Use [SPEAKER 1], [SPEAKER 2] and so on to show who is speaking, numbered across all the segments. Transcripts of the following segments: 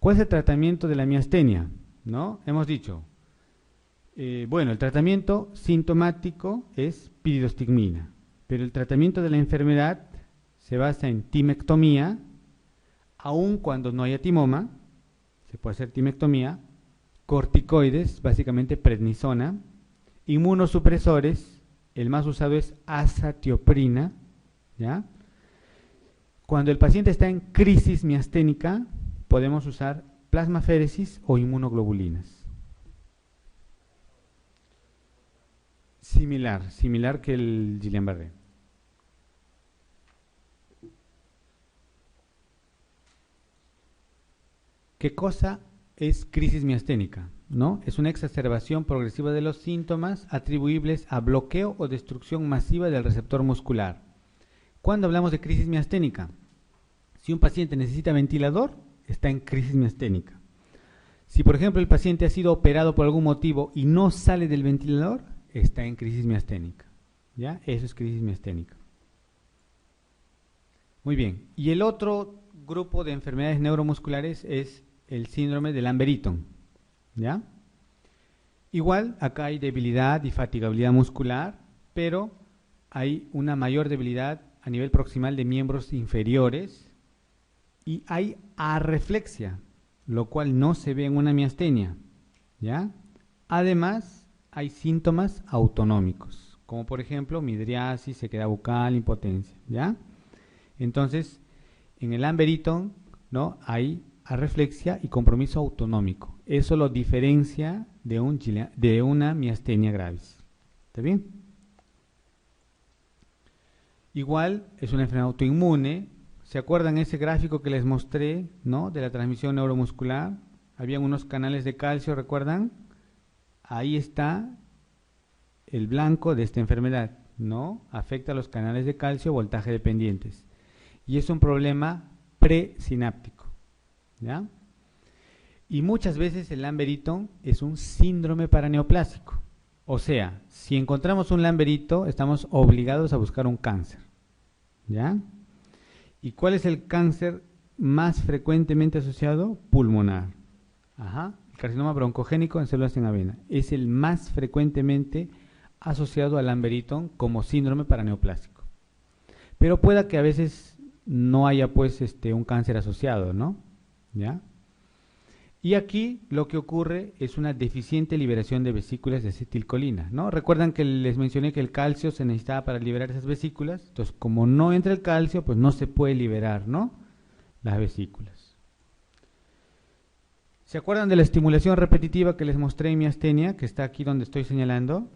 [SPEAKER 1] ¿Cuál es el tratamiento de la miastenia? ¿No? Hemos dicho, bueno, el tratamiento sintomático es piridostigmina, pero el tratamiento de la enfermedad se basa en timectomía, aun cuando no haya timoma, se puede hacer timectomía, corticoides, básicamente prednisona, inmunosupresores, el más usado es azatioprina, ¿ya? Cuando el paciente está en crisis miasténica, podemos usar plasmaféresis o inmunoglobulinas. Similar que el Guillain-Barré. ¿Qué cosa es crisis miasténica? ¿No? Es una exacerbación progresiva de los síntomas atribuibles a bloqueo o destrucción masiva del receptor muscular. ¿Cuándo hablamos de crisis miasténica? Si un paciente necesita ventilador, está en crisis miasténica. Si, por ejemplo, el paciente ha sido operado por algún motivo y no sale del ventilador, está en crisis miasténica. ¿Ya? Eso es crisis miasténica. Muy bien. Y el otro grupo de enfermedades neuromusculares es el síndrome de Lamberton. ¿Ya? Igual, acá hay debilidad y fatigabilidad muscular, pero hay una mayor debilidad a nivel proximal de miembros inferiores y hay arreflexia, lo cual no se ve en una miastenia, ¿ya? Además, hay síntomas autonómicos, como por ejemplo midriasis, sequedad bucal, impotencia, ¿ya? Entonces, en el Lamberton, ¿no?, hay arreflexia y compromiso autonómico. Eso lo diferencia de una miastenia gravis. ¿Está bien? Igual es una enfermedad autoinmune. ¿Se acuerdan ese gráfico que les mostré, ¿no?, de la transmisión neuromuscular? Habían unos canales de calcio, ¿recuerdan? Ahí está el blanco de esta enfermedad, ¿no? Afecta a los canales de calcio, voltaje dependientes. Y es un problema presináptico, ¿ya? Y muchas veces el Lamberton es un síndrome paraneoplásico. O sea, si encontramos un Lamberito, estamos obligados a buscar un cáncer, ¿ya? ¿Y cuál es el cáncer más frecuentemente asociado? Pulmonar. Ajá. El carcinoma broncogénico en células en avena. Es el más frecuentemente asociado al Lamberton como síndrome paraneoplásico. Pero pueda que a veces no haya pues un cáncer asociado, ¿no? ¿Ya? Y aquí lo que ocurre es una deficiente liberación de vesículas de acetilcolina, ¿no? Recuerdan que les mencioné que el calcio se necesitaba para liberar esas vesículas. Entonces, como no entra el calcio, pues no se puede liberar, ¿no?, las vesículas. ¿Se acuerdan de la estimulación repetitiva que les mostré en miastenia, que está aquí donde estoy señalando?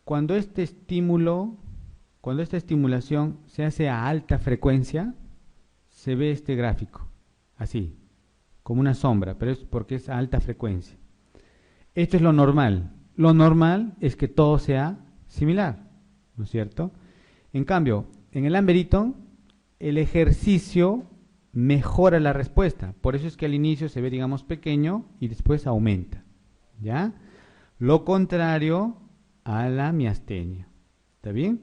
[SPEAKER 1] Cuando esta estimulación se hace a alta frecuencia, se ve este gráfico, así, como una sombra, pero es porque es a alta frecuencia. Esto es lo normal. Lo normal es que todo sea similar, ¿no es cierto? En cambio, en el Lamberton, el ejercicio mejora la respuesta. Por eso es que al inicio se ve, digamos, pequeño y después aumenta, ¿ya? Lo contrario a la miastenia. ¿Está bien?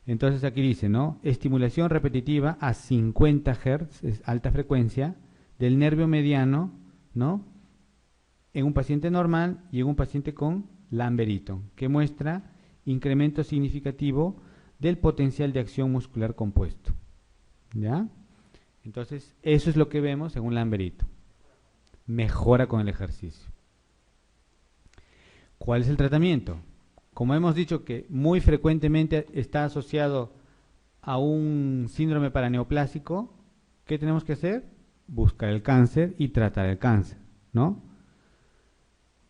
[SPEAKER 1] Entonces aquí dice, ¿no? Estimulación repetitiva a 50 Hz, es alta frecuencia, del nervio mediano, ¿no?, en un paciente normal y en un paciente con Lamberton, que muestra incremento significativo del potencial de acción muscular compuesto, ¿ya? Entonces, eso es lo que vemos en un Lamberton. Mejora con el ejercicio. ¿Cuál es el tratamiento? Como hemos dicho que muy frecuentemente está asociado a un síndrome paraneoplásico, ¿qué tenemos que hacer? Buscar el cáncer y tratar el cáncer, ¿no?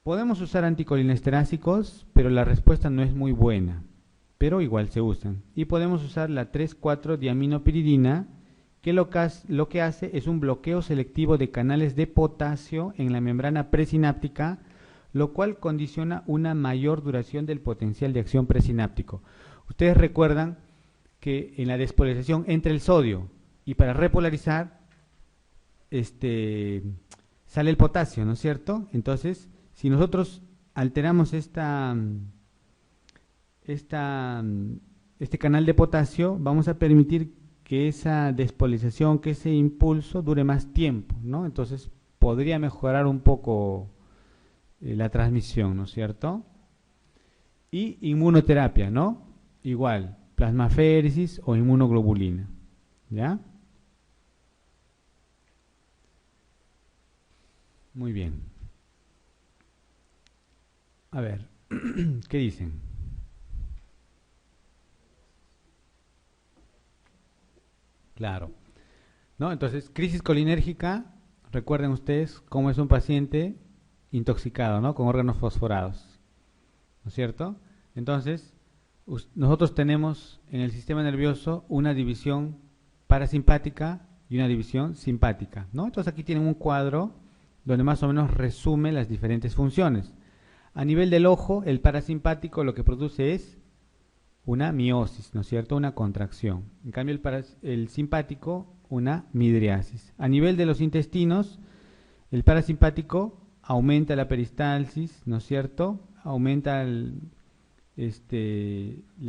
[SPEAKER 1] Podemos usar anticolinesterásicos, pero la respuesta no es muy buena, pero igual se usan. Y podemos usar la 3,4-diaminopiridina, que lo que hace es un bloqueo selectivo de canales de potasio en la membrana presináptica, lo cual condiciona una mayor duración del potencial de acción presináptico. Ustedes recuerdan que en la despolarización entra el sodio y para repolarizar sale el potasio, ¿no es cierto? Entonces, si nosotros alteramos este canal de potasio, vamos a permitir que esa despolarización, que ese impulso dure más tiempo, ¿no? Entonces, podría mejorar un poco la transmisión, ¿no es cierto? Y inmunoterapia, ¿no? Igual, plasmaféresis o inmunoglobulina, ¿ya? Muy bien. A ver, ¿qué dicen? Claro, ¿no? Entonces, crisis colinérgica, recuerden ustedes cómo es un paciente intoxicado, ¿no? Con órganos fosforados, ¿no es cierto? Entonces, nosotros tenemos en el sistema nervioso una división parasimpática y una división simpática, ¿no? Entonces aquí tienen un cuadro donde más o menos resume las diferentes funciones. A nivel del ojo, el parasimpático lo que produce es una miosis, ¿no es cierto? Una contracción. En cambio, el simpático, una midriasis. A nivel de los intestinos, el parasimpático aumenta la peristalsis, ¿no es cierto? Aumenta la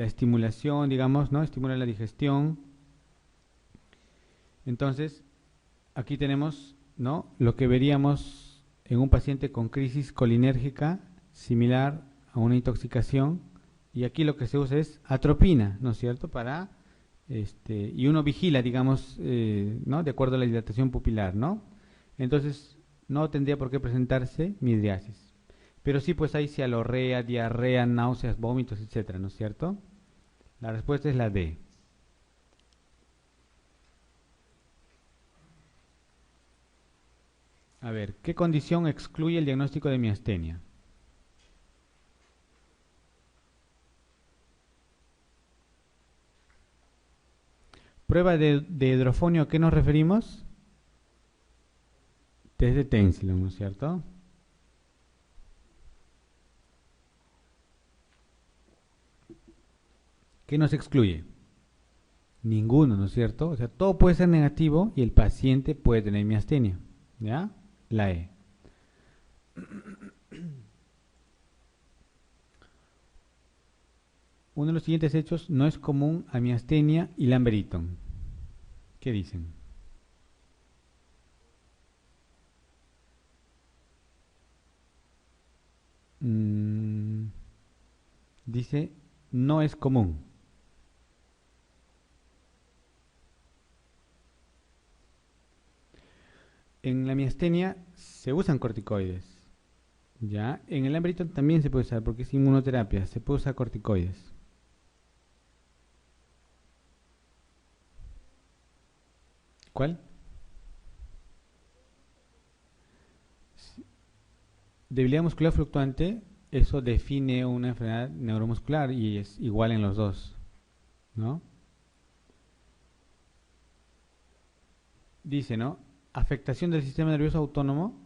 [SPEAKER 1] estimulación, digamos, ¿no? Estimula la digestión. Entonces, aquí tenemos, ¿no? Lo que veríamos en un paciente con crisis colinérgica similar a una intoxicación, y aquí lo que se usa es atropina, ¿no es cierto? Y uno vigila, digamos, ¿no? De acuerdo a la dilatación pupilar, ¿no? Entonces, no tendría por qué presentarse midriasis. Pero sí, pues hay cialorrea, diarrea, náuseas, vómitos, etcétera, ¿no es cierto? La respuesta es la D. A ver, ¿qué condición excluye el diagnóstico de miastenia? Prueba de hidrofonio, ¿a qué nos referimos? Test de Tensilon, ¿no es cierto? ¿Qué nos excluye? Ninguno, ¿no es cierto? O sea, todo puede ser negativo y el paciente puede tener miastenia, ¿ya? La E. Uno de los siguientes hechos no es común a miastenia y Lamberton. ¿Qué dicen? Dice, no es común. En la miastenia se usan corticoides. Ya, en el Lamberton también se puede usar porque es inmunoterapia, se puede usar corticoides. ¿Cuál? Debilidad muscular fluctuante, eso define una enfermedad neuromuscular y es igual en los dos, ¿no? Dice, ¿no? Afectación del sistema nervioso autónomo.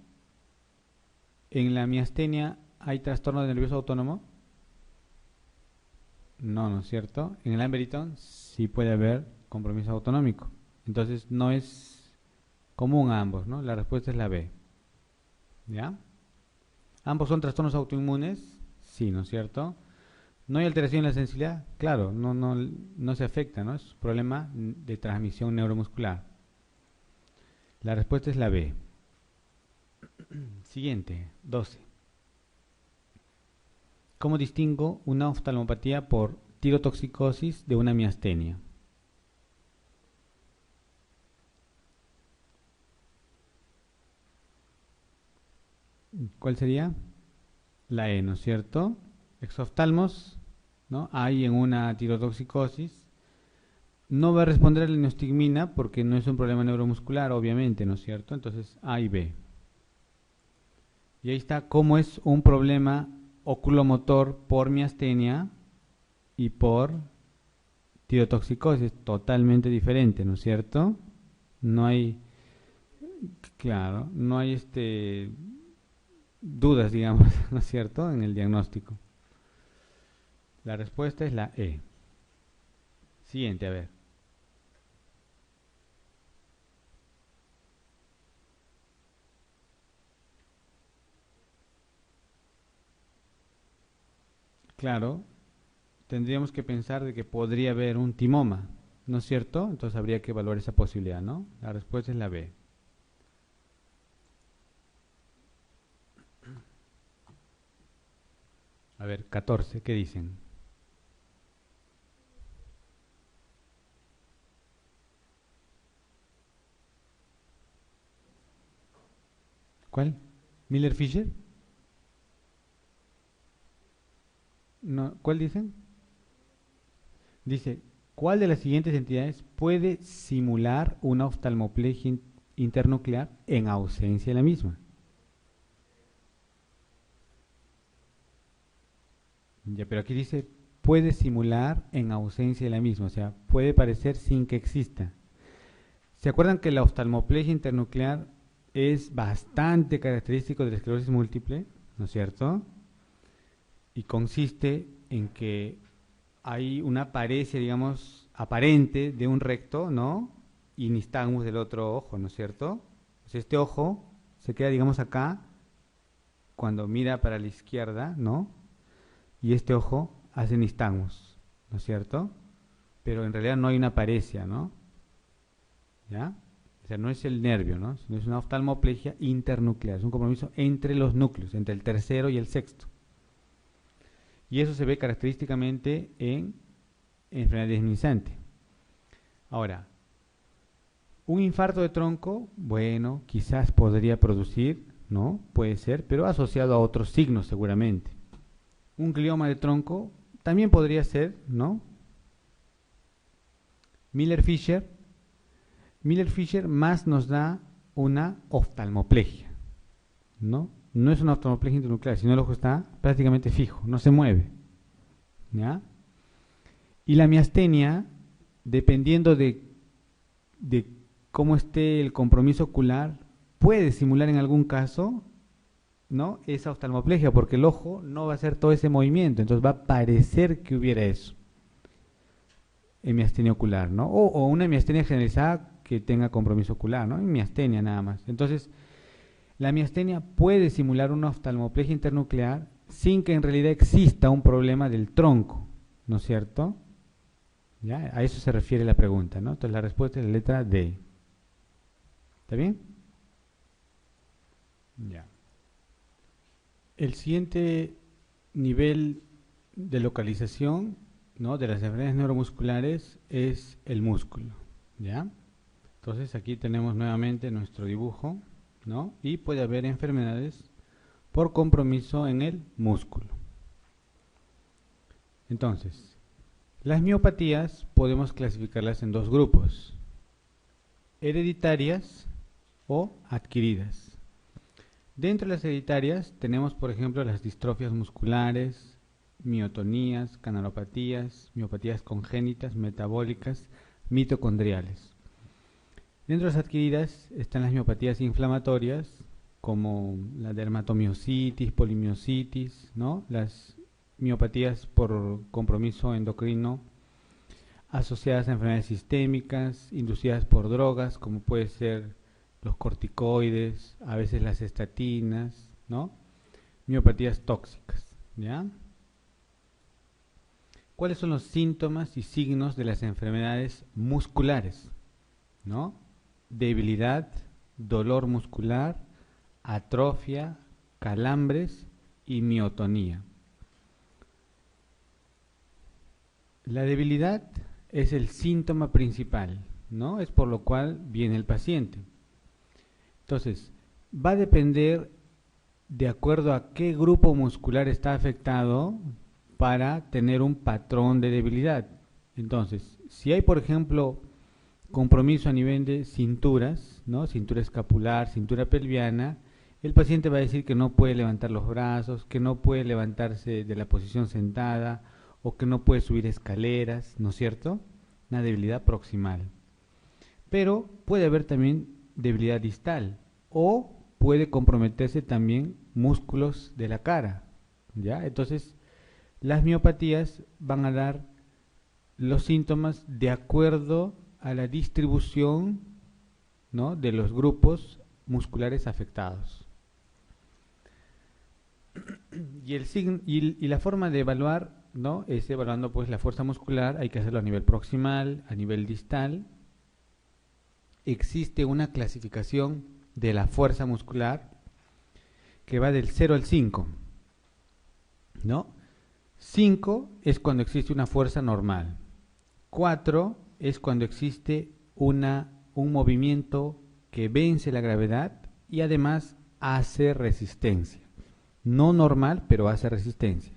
[SPEAKER 1] En la miastenia hay trastorno del nervioso autónomo. No, ¿no es cierto? En el Lamberton sí puede haber compromiso autonómico. Entonces no es común a ambos, ¿no? La respuesta es la B. ¿Ya? ¿Ambos son trastornos autoinmunes? Sí, ¿no es cierto? ¿No hay alteración en la sensibilidad? Claro, no se afecta, ¿no? Es un problema de transmisión neuromuscular. La respuesta es la B. Siguiente, 12. ¿Cómo distingo una oftalmopatía por tirotoxicosis de una miastenia? ¿Cuál sería? La E, ¿no es cierto? Exoftalmos, ¿no? Hay en una tirotoxicosis. No va a responder a la neostigmina porque no es un problema neuromuscular, obviamente, ¿no es cierto? Entonces A y B. Y ahí está cómo es un problema oculomotor por miastenia y por tirotoxicosis, totalmente diferente, ¿no es cierto? No hay, claro, no hay dudas, digamos, ¿no es cierto?, en el diagnóstico. La respuesta es la E. Siguiente, a ver. Claro, tendríamos que pensar de que podría haber un timoma, ¿no es cierto? Entonces habría que evaluar esa posibilidad, ¿no? La respuesta es la B. A ver, 14, ¿qué dicen? ¿Cuál? ¿Miller-Fisher? No, ¿cuál dicen? Dice, ¿cuál de las siguientes entidades puede simular una oftalmoplegia internuclear en ausencia de la misma? Ya, pero aquí dice, puede simular en ausencia de la misma, o sea, puede parecer sin que exista. ¿Se acuerdan que la oftalmoplegia internuclear es bastante característico de la esclerosis múltiple, ¿no es cierto? Y consiste en que hay una paresia, digamos, aparente de un recto, ¿no? Y nistagmus del otro ojo, ¿no es cierto? Pues este ojo se queda, digamos, acá cuando mira para la izquierda, ¿no? Y este ojo hace nistagmus, ¿no es cierto? Pero en realidad no hay una paresia, ¿no? ¿Ya? O sea, no es el nervio, ¿no? Sino es una oftalmoplegia internuclear, es un compromiso entre los núcleos, entre el tercero y el sexto. Y eso se ve característicamente en enfermedad desminizante. Ahora, un infarto de tronco, bueno, quizás podría producir, ¿no? Puede ser, pero asociado a otros signos seguramente. Un glioma de tronco también podría ser, ¿no? Miller-Fisher más nos da una oftalmoplegia, ¿no? No es una oftalmoplegia internuclear, sino el ojo está prácticamente fijo, no se mueve, ¿ya? Y la miastenia, dependiendo de cómo esté el compromiso ocular, puede simular en algún caso, ¿no? Esa oftalmoplegia, porque el ojo no va a hacer todo ese movimiento, entonces va a parecer que hubiera eso en miastenia ocular, ¿no? O una miastenia generalizada que tenga compromiso ocular, ¿no? En miastenia nada más. Entonces, la miastenia puede simular una oftalmoplegia internuclear sin que en realidad exista un problema del tronco, ¿no es cierto? ¿Ya? A eso se refiere la pregunta, ¿no? Entonces la respuesta es la letra D. ¿Está bien? Ya. El siguiente nivel de localización, ¿no?, de las enfermedades neuromusculares es el músculo, ¿ya? Entonces aquí tenemos nuevamente nuestro dibujo, ¿no? Y puede haber enfermedades por compromiso en el músculo. Entonces, las miopatías podemos clasificarlas en dos grupos: hereditarias o adquiridas. Dentro de las hereditarias tenemos, por ejemplo, las distrofias musculares, miotonías, canalopatías, miopatías congénitas, metabólicas, mitocondriales. Dentro de las adquiridas están las miopatías inflamatorias, como la dermatomiositis, polimiositis, ¿no? Las miopatías por compromiso endocrino asociadas a enfermedades sistémicas, inducidas por drogas, como puede ser los corticoides, a veces las estatinas, ¿no? Miopatías tóxicas, ¿ya? ¿Cuáles son los síntomas y signos de las enfermedades musculares? ¿No? Debilidad, dolor muscular, atrofia, calambres y miotonía. La debilidad es el síntoma principal, ¿no? Es por lo cual viene el paciente. Entonces, va a depender de acuerdo a qué grupo muscular está afectado para tener un patrón de debilidad. Entonces, si hay, por ejemplo, compromiso a nivel de cinturas, ¿no? Cintura escapular, cintura pelviana, el paciente va a decir que no puede levantar los brazos, que no puede levantarse de la posición sentada o que no puede subir escaleras, ¿no es cierto? Una debilidad proximal. Pero puede haber también debilidad distal o puede comprometerse también músculos de la cara, ¿ya? Entonces, las miopatías van a dar los síntomas de acuerdo a la distribución, ¿no?, de los grupos musculares afectados. Y la forma de evaluar, ¿no?, es evaluando pues la fuerza muscular. Hay que hacerlo a nivel proximal, a nivel distal. Existe una clasificación de la fuerza muscular que va del 0 al 5, ¿no? 5 es cuando existe una fuerza normal. 4 es cuando existe un movimiento que vence la gravedad y además hace resistencia. No normal, pero hace resistencia.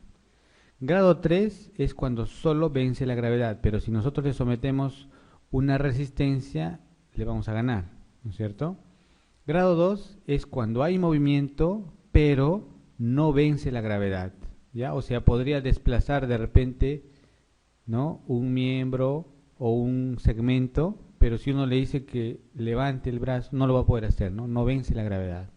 [SPEAKER 1] Grado 3 es cuando solo vence la gravedad, pero si nosotros le sometemos una resistencia, le vamos a ganar, ¿no es cierto? Grado 2 es cuando hay movimiento, pero no vence la gravedad, ¿ya? O sea, podría desplazar de repente, ¿no?, un miembro o un segmento, pero si uno le dice que levante el brazo, no lo va a poder hacer, ¿no? No vence la gravedad.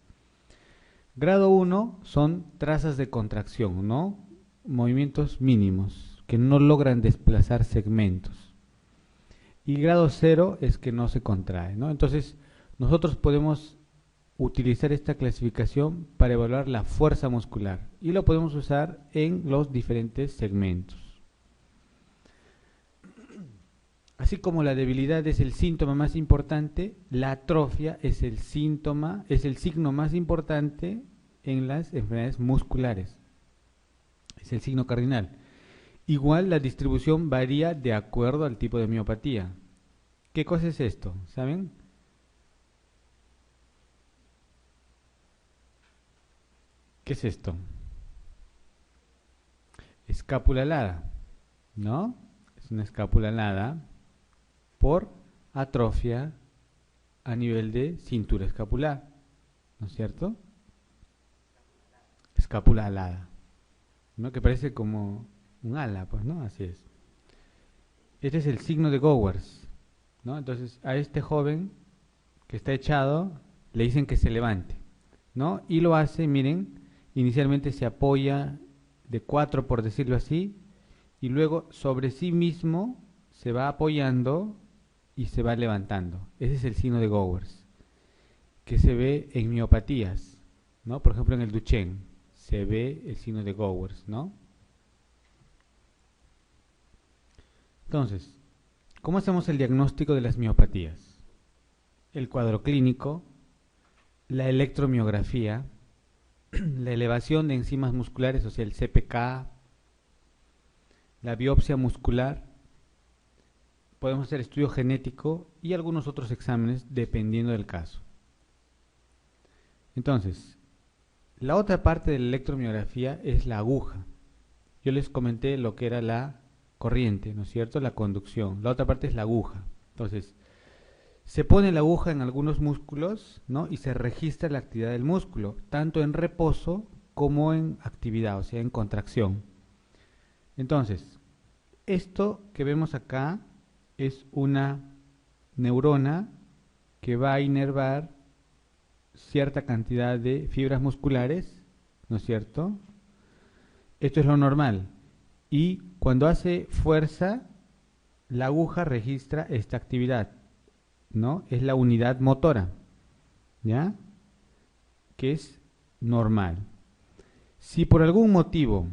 [SPEAKER 1] Grado 1 son trazas de contracción, ¿no? Movimientos mínimos que no logran desplazar segmentos. Y grado 0 es que no se contrae, ¿no? Entonces, nosotros podemos utilizar esta clasificación para evaluar la fuerza muscular y lo podemos usar en los diferentes segmentos. Así como la debilidad es el síntoma más importante, la atrofia es el síntoma, es el signo más importante en las enfermedades musculares. Es el signo cardinal. Igual la distribución varía de acuerdo al tipo de miopatía. ¿Qué cosa es esto? ¿Saben? ¿Qué es esto? Escápula alada, ¿no? Es una escápula alada por atrofia a nivel de cintura escapular, ¿no es cierto? Escápula alada, ¿no? Que parece como un ala, pues, ¿no? Así es. Este es el signo de Gowers, ¿no? Entonces a este joven que está echado le dicen que se levante, ¿no? Y lo hace, miren, inicialmente se apoya de 4, por decirlo así, y luego sobre sí mismo se va apoyando y se va levantando. Ese es el signo de Gowers, que se ve en miopatías, ¿no? Por ejemplo, en el Duchenne se ve el signo de Gowers, ¿no? Entonces, ¿cómo hacemos el diagnóstico de las miopatías? El cuadro clínico, la electromiografía, la elevación de enzimas musculares, o sea, el CPK, la biopsia muscular, podemos hacer estudio genético y algunos otros exámenes dependiendo del caso. Entonces, la otra parte de la electromiografía es la aguja. Yo les comenté lo que era la corriente, ¿no es cierto? La conducción. La otra parte es la aguja. Entonces, se pone la aguja en algunos músculos, ¿no? Y se registra la actividad del músculo, tanto en reposo como en actividad, o sea, en contracción. Entonces, esto que vemos acá es una neurona que va a inervar cierta cantidad de fibras musculares, ¿no es cierto? Esto es lo normal. Y cuando hace fuerza, la aguja registra esta actividad, ¿no? Es la unidad motora, ¿ya? Que es normal. Si por algún motivo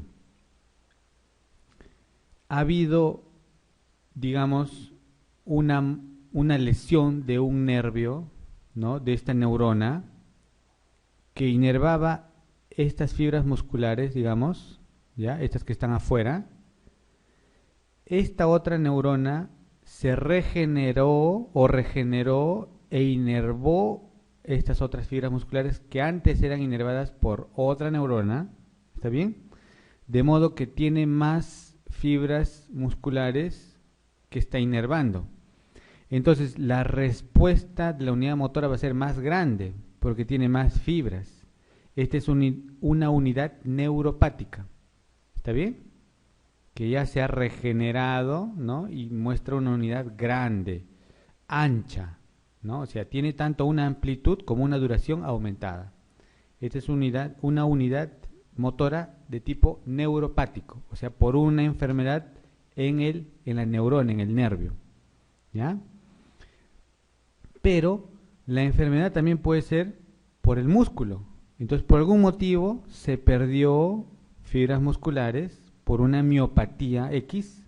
[SPEAKER 1] ha habido, digamos, una lesión de un nervio, ¿no?, de esta neurona, que inervaba estas fibras musculares, digamos, ¿ya?, estas que están afuera, esta otra neurona se regeneró e inervó estas otras fibras musculares que antes eran inervadas por otra neurona, ¿está bien? De modo que tiene más fibras musculares que está inervando. Entonces la respuesta de la unidad motora va a ser más grande porque tiene más fibras. Esta es una unidad neuropática, ¿está bien? Que ya se ha regenerado, ¿no? Y muestra una unidad grande, ancha, ¿no? O sea, tiene tanto una amplitud como una duración aumentada. Esta es una unidad motora de tipo neuropático, o sea, por una enfermedad en la neurona, en el nervio, ¿ya? Pero la enfermedad también puede ser por el músculo. Entonces, por algún motivo se perdió fibras musculares por una miopatía X.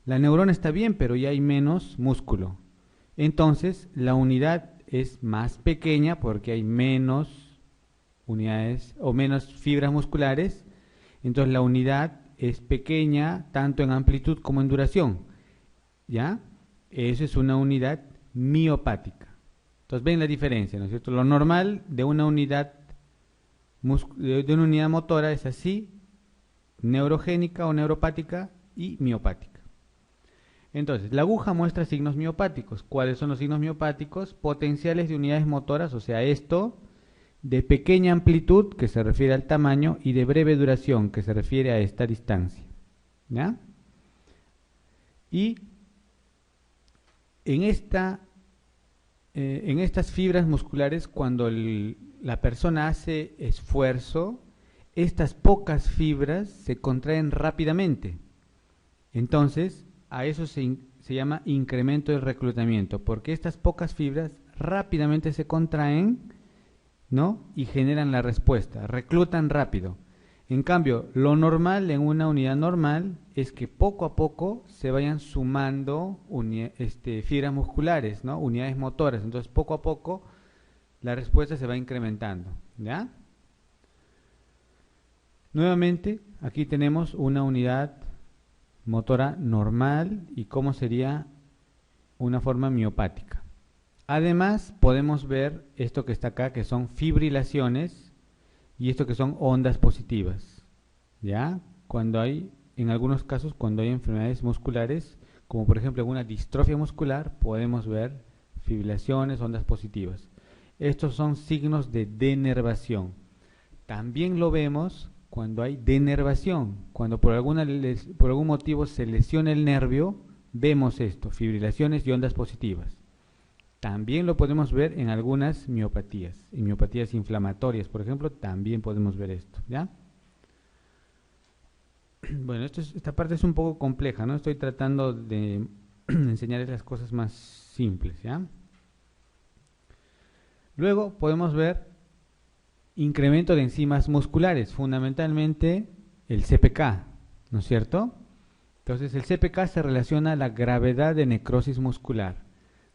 [SPEAKER 1] La neurona está bien, pero ya hay menos músculo. Entonces, la unidad es más pequeña porque hay menos unidades o menos fibras musculares. Entonces, la unidad es pequeña tanto en amplitud como en duración, ¿ya? Eso es una unidad miopática. Entonces ven la diferencia, ¿no es cierto? Lo normal de una unidad de una unidad motora es así, neurogénica o neuropática y miopática. Entonces, la aguja muestra signos miopáticos. ¿Cuáles son los signos miopáticos? Potenciales de unidades motoras, o sea, esto, de pequeña amplitud, que se refiere al tamaño, y de breve duración, que se refiere a esta distancia. ¿Ya? Y en estas fibras musculares, cuando la persona hace esfuerzo, estas pocas fibras se contraen rápidamente. Entonces, a eso se llama incremento del reclutamiento, porque estas pocas fibras rápidamente se contraen, ¿no? Y generan la respuesta, reclutan rápido. En cambio, lo normal en una unidad normal es que poco a poco se vayan sumando fibras musculares, ¿no? Unidades motoras. Entonces, poco a poco la respuesta se va incrementando, ¿ya? Nuevamente, aquí tenemos una unidad motora normal y cómo sería una forma miopática. Además, podemos ver esto que está acá, que son fibrilaciones, y esto que son ondas positivas, ¿ya? En algunos casos, cuando hay enfermedades musculares, como por ejemplo una distrofia muscular, podemos ver fibrilaciones, ondas positivas. Estos son signos de denervación. También lo vemos cuando hay denervación, cuando por algún motivo se lesiona el nervio, vemos esto, fibrilaciones y ondas positivas. También lo podemos ver en algunas miopatías, en miopatías inflamatorias, por ejemplo, también podemos ver esto, ¿ya? Bueno, esta parte es un poco compleja, ¿no? Estoy tratando de enseñarles las cosas más simples, ¿ya? Luego podemos ver incremento de enzimas musculares, fundamentalmente el CPK, ¿no es cierto? Entonces el CPK se relaciona a la gravedad de necrosis muscular,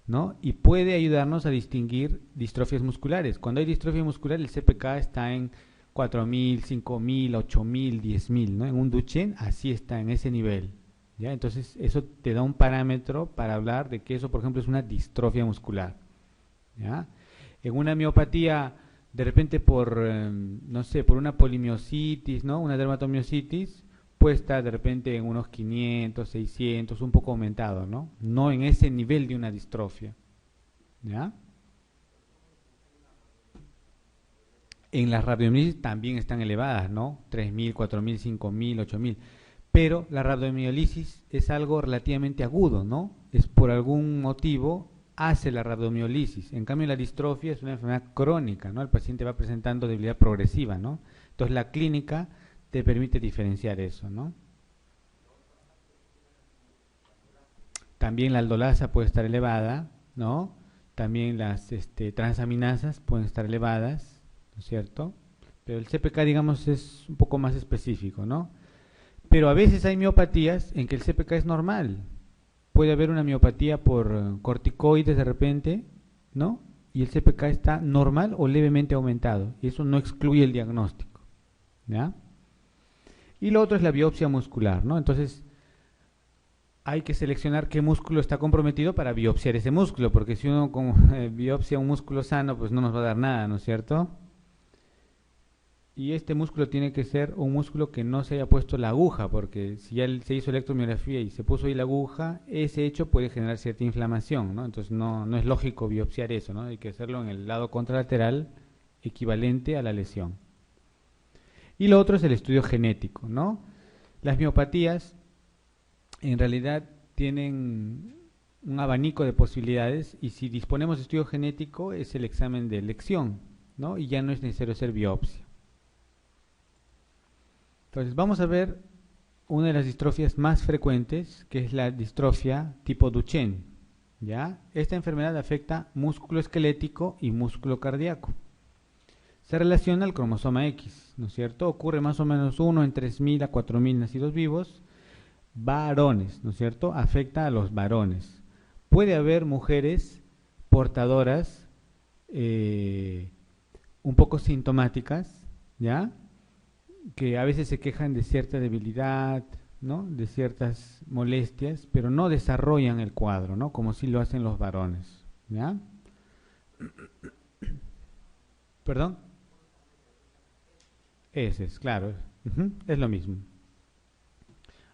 [SPEAKER 1] ¿no? Y puede ayudarnos a distinguir distrofias musculares. Cuando hay distrofia muscular, el CPK está en 4000, 5000, 8000, 10000, ¿no? En un Duchenne, así está, en ese nivel, ¿ya? Entonces, eso te da un parámetro para hablar de que eso, por ejemplo, es una distrofia muscular, ¿ya? En una miopatía, de repente no sé, por una polimiositis, ¿no? Una dermatomiositis, puede estar de repente en unos 500, 600, un poco aumentado, ¿no? No en ese nivel de una distrofia, ¿ya? En las rabdomiolisis también están elevadas, ¿no? 3000, 4000, 5000, 8000. Pero la rabdomiolisis es algo relativamente agudo, ¿no? Es por algún motivo hace la rabdomiolisis. En cambio, la distrofia es una enfermedad crónica, ¿no? El paciente va presentando debilidad progresiva, ¿no? Entonces, la clínica te permite diferenciar eso, ¿no? También la aldolasa puede estar elevada, ¿no? También las transaminasas pueden estar elevadas, ¿no es cierto? Pero el CPK, digamos, es un poco más específico, ¿no? Pero a veces hay miopatías en que el CPK es normal. Puede haber una miopatía por corticoides de repente, ¿no? Y el CPK está normal o levemente aumentado. Y eso no excluye el diagnóstico, ¿ya? Y lo otro es la biopsia muscular, ¿no? Entonces, hay que seleccionar qué músculo está comprometido para biopsiar ese músculo, porque si uno biopsia un músculo sano, pues no nos va a dar nada, ¿no es cierto? Y este músculo tiene que ser un músculo que no se haya puesto la aguja, porque si ya se hizo electromiografía y se puso ahí la aguja, ese hecho puede generar cierta inflamación, ¿no? Entonces no es lógico biopsiar eso, ¿no? Hay que hacerlo en el lado contralateral equivalente a la lesión. Y lo otro es el estudio genético, ¿no? Las miopatías en realidad tienen un abanico de posibilidades y si disponemos de estudio genético es el examen de elección, ¿no? Y ya no es necesario hacer biopsia. Entonces vamos a ver una de las distrofias más frecuentes, que es la distrofia tipo Duchenne, ¿ya? Esta enfermedad afecta músculo esquelético y músculo cardíaco. Se relaciona al cromosoma X, ¿no es cierto? Ocurre más o menos 1 en 3000 a 4000 nacidos vivos, varones, ¿no es cierto? Afecta a los varones. Puede haber mujeres portadoras un poco sintomáticas, ¿ya? que a veces se quejan de cierta debilidad, ¿no? De ciertas molestias, pero no desarrollan el cuadro, ¿no? Como si lo hacen los varones, ¿ya? ¿Perdón? Ese es, claro, es lo mismo.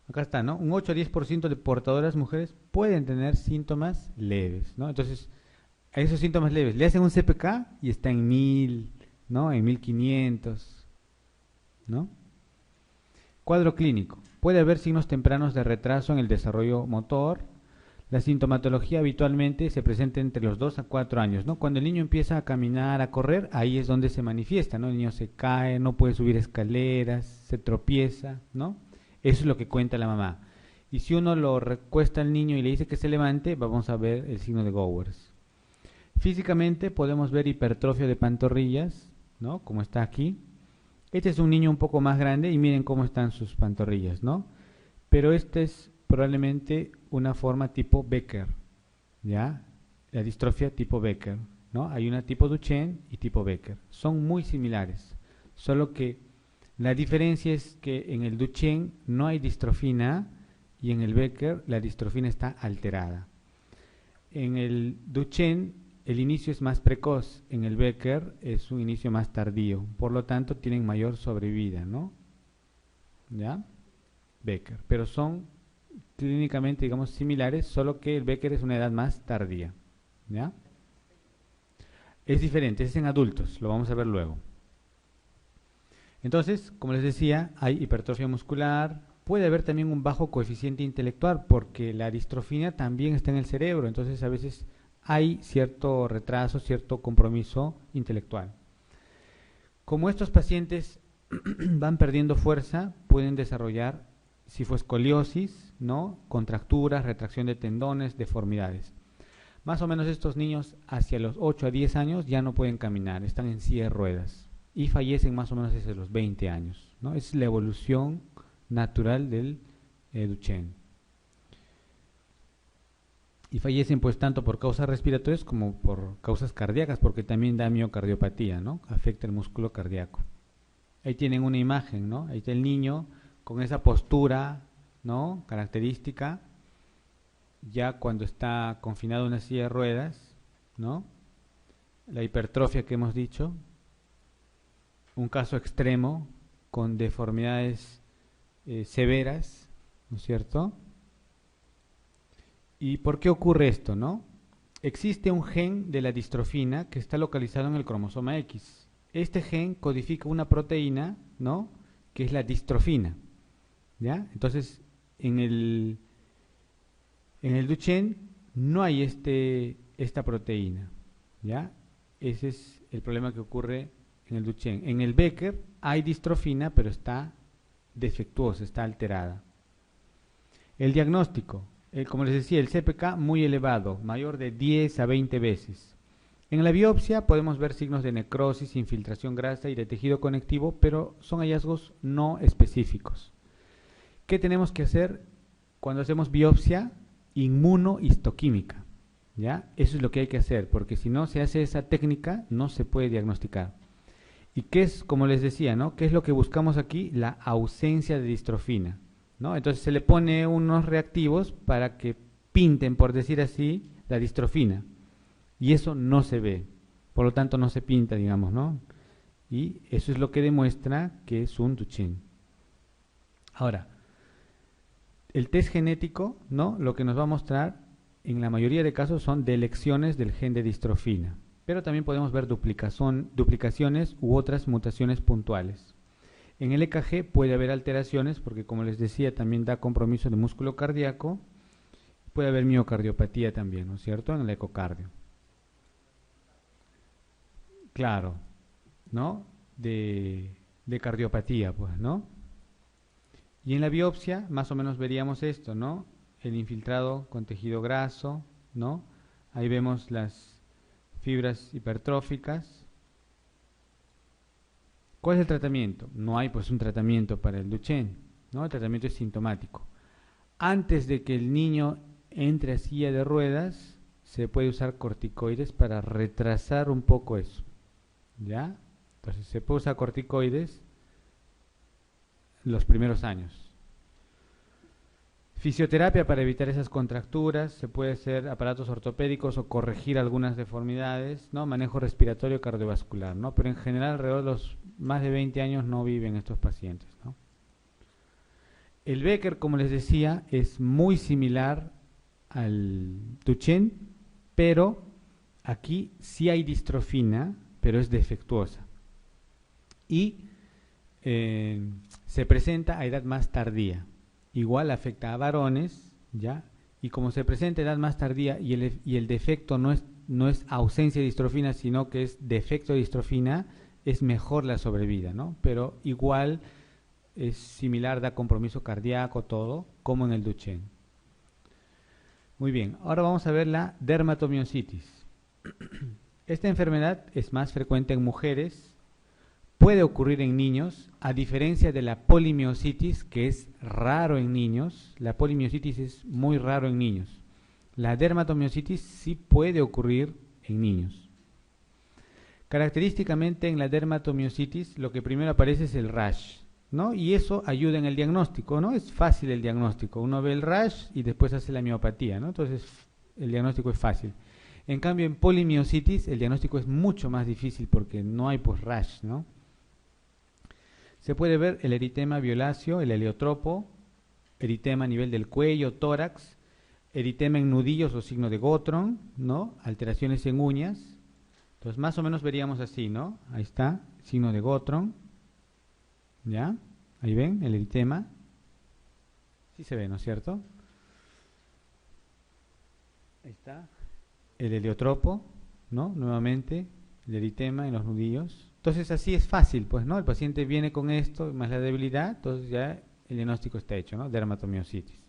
[SPEAKER 1] Acá está, ¿no? Un 8 a 10% de portadoras mujeres pueden tener síntomas leves, ¿no? Entonces, a esos síntomas leves le hacen un CPK y está en 1000, ¿no? En 1500, ¿no? Cuadro clínico. Puede haber signos tempranos de retraso en el desarrollo motor. La sintomatología habitualmente se presenta entre los 2 a 4 años, ¿no? Cuando el niño empieza a caminar, a correr, ahí es donde se manifiesta, ¿no? El niño se cae, no puede subir escaleras, se tropieza, ¿no? Eso es lo que cuenta la mamá. Y si uno lo recuesta al niño y le dice que se levante, vamos a ver el signo de Gowers. Físicamente podemos ver hipertrofia de pantorrillas, ¿no? Como está aquí. Este es un niño un poco más grande y miren cómo están sus pantorrillas, ¿no? Pero este es probablemente una forma tipo Becker, ¿ya? La distrofia tipo Becker, ¿no? Hay una tipo Duchenne y tipo Becker. Son muy similares, solo que la diferencia es que en el Duchenne no hay distrofina y en el Becker la distrofina está alterada. En el Duchenne el inicio es más precoz, en el Becker es un inicio más tardío, por lo tanto tienen mayor sobrevida, ¿no? ¿Ya? Becker, pero son clínicamente, digamos, similares, solo que el Becker es una edad más tardía, ¿ya? Es diferente, es en adultos, lo vamos a ver luego. Entonces, como les decía, hay hipertrofia muscular, puede haber también un bajo coeficiente intelectual, porque la distrofina también está en el cerebro, entonces a veces hay cierto retraso, cierto compromiso intelectual. Como estos pacientes van perdiendo fuerza, pueden desarrollar escoliosis, ¿no? Contracturas, retracción de tendones, deformidades. Más o menos estos niños hacia los 8 a 10 años ya no pueden caminar, están en silla de ruedas y fallecen más o menos desde los 20 años, ¿no? Es la evolución natural del Duchenne. Y fallecen pues tanto por causas respiratorias como por causas cardíacas, porque también da miocardiopatía, ¿no? Afecta el músculo cardíaco. Ahí tienen una imagen, ¿no? Ahí está el niño con esa postura, ¿no? Característica, ya cuando está confinado en una silla de ruedas, ¿no? La hipertrofia que hemos dicho, un caso extremo con deformidades severas, ¿no es cierto? ¿Y por qué ocurre esto, no? Existe un gen de la distrofina que está localizado en el cromosoma X. Este gen codifica una proteína, ¿no? Que es la distrofina, ¿ya? Entonces, en el Duchenne no hay esta proteína, ¿ya? Ese es el problema que ocurre en el Duchenne. En el Becker hay distrofina, pero está defectuosa, está alterada. El diagnóstico, como les decía, el CPK muy elevado, mayor de 10 a 20 veces. En la biopsia podemos ver signos de necrosis, infiltración grasa y de tejido conectivo, pero son hallazgos no específicos. ¿Qué tenemos que hacer cuando hacemos biopsia? Inmunohistoquímica, ¿ya? Eso es lo que hay que hacer, porque si no se hace esa técnica, no se puede diagnosticar. ¿Y qué es, como les decía, ¿no? ¿Qué es lo que buscamos aquí? La ausencia de distrofina, ¿no? Entonces se le pone unos reactivos para que pinten, por decir así, la distrofina. Y eso no se ve, por lo tanto no se pinta, digamos, ¿no? Y eso es lo que demuestra que es un Duchenne. Ahora, el test genético, ¿no? Lo que nos va a mostrar en la mayoría de casos son delecciones del gen de distrofina, pero también podemos ver duplicaciones u otras mutaciones puntuales. En el EKG puede haber alteraciones porque, como les decía, también da compromiso de músculo cardíaco, puede haber miocardiopatía también, ¿no es cierto?, en el ecocardio. Claro, ¿no? De cardiopatía, pues, ¿no? Y en la biopsia, más o menos veríamos esto, ¿no? El infiltrado con tejido graso, ¿no? Ahí vemos las fibras hipertróficas. ¿Cuál es el tratamiento? No hay pues un tratamiento para el Duchenne, ¿no? El tratamiento es sintomático. Antes de que el niño entre a silla de ruedas, se puede usar corticoides para retrasar un poco eso, ¿ya? Entonces se puede usar corticoides los primeros años. Fisioterapia para evitar esas contracturas, se puede hacer aparatos ortopédicos o corregir algunas deformidades, ¿no? Manejo respiratorio cardiovascular, ¿no? Pero en general alrededor de los más de 20 años no viven estos pacientes, ¿no? El Becker, como les decía, es muy similar al Duchenne, pero aquí sí hay distrofina, pero es defectuosa. Y se presenta a edad más tardía. Igual afecta a varones, ¿ya? Y como se presenta a edad más tardía y el defecto no es ausencia de distrofina, sino que es defecto de distrofina, es mejor la sobrevida, ¿no? Pero igual es similar, da compromiso cardíaco, todo, como en el Duchenne. Muy bien, ahora vamos a ver la dermatomiositis. Esta enfermedad es más frecuente en mujeres, puede ocurrir en niños, a diferencia de la polimiositis, que es raro en niños. La polimiositis es muy raro en niños. La dermatomiositis sí puede ocurrir en niños. Característicamente en la dermatomiositis lo que primero aparece es el rash, ¿no? Y eso ayuda en el diagnóstico, ¿no? Es fácil el diagnóstico. Uno ve el rash y después hace la miopatía, ¿no? Entonces el diagnóstico es fácil. En cambio en polimiositis el diagnóstico es mucho más difícil porque no hay pues rash, ¿no? Se puede ver el eritema violáceo, el heliotropo, eritema a nivel del cuello, tórax, eritema en nudillos o signo de Gottron, ¿no? Alteraciones en uñas. Entonces más o menos veríamos así, ¿no? Ahí está, signo de Gottron, ¿ya? Ahí ven el eritema. Sí se ve, ¿no es cierto? Ahí está. El heliotropo, ¿no? Nuevamente, el eritema en los nudillos. Entonces así es fácil, pues, ¿no? El paciente viene con esto, más la debilidad, entonces ya el diagnóstico está hecho, ¿no? Dermatomiositis.